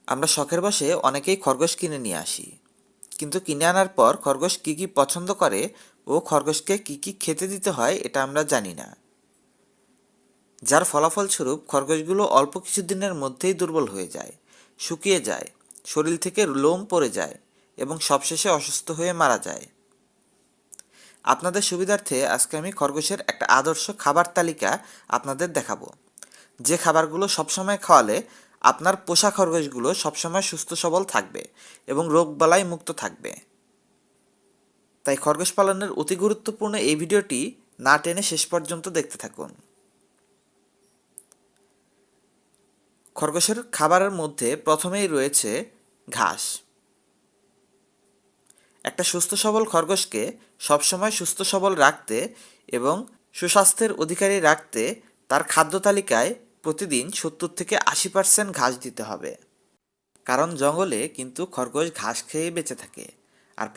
আমরা শখের বশে অনেকেই খরগোশ কিনে নিয়ে আসি, কিন্তু কিনে আনার পর খরগোশ কী কী পছন্দ করে ও খরগোশকে কী কী খেতে দিতে হয় এটা আমরা জানি না। যার ফলাফলস্বরূপ খরগোশগুলো অল্প কিছুদিনের মধ্যেই দুর্বল হয়ে যায়, শুকিয়ে যায়, শরীর থেকে লোম পড়ে যায় এবং সবশেষে অসুস্থ হয়ে মারা যায়। আপনাদের সুবিধার্থে আজকে আমি খরগোশের একটা আদর্শ খাবার তালিকা আপনাদের দেখাবো, যে খাবারগুলো সবসময় খাওয়ালে আপনার পোষা খরগোশগুলো সবসময় সুস্থ সবল থাকবে এবং রোগবালাই মুক্ত থাকবে। তাই খরগোশ পালনের অতি গুরুত্বপূর্ণ এই ভিডিওটি না টেনে শেষ পর্যন্ত দেখতে থাকুন। খরগোশের খাবারের মধ্যে প্রথমেই রয়েছে ঘাস। একটা সুস্থ সবল খরগোশকে সবসময় সুস্থ সবল রাখতে এবং সুস্বাস্থ্যের অধিকারী রাখতে তার খাদ্য তালিকায় প্রতিদিন 70 থেকে 80% ঘাস দিতে হবে। কারণ জঙ্গলে কিন্তু খরগোশ ঘাস খেয়ে বেঁচে থাকে, আর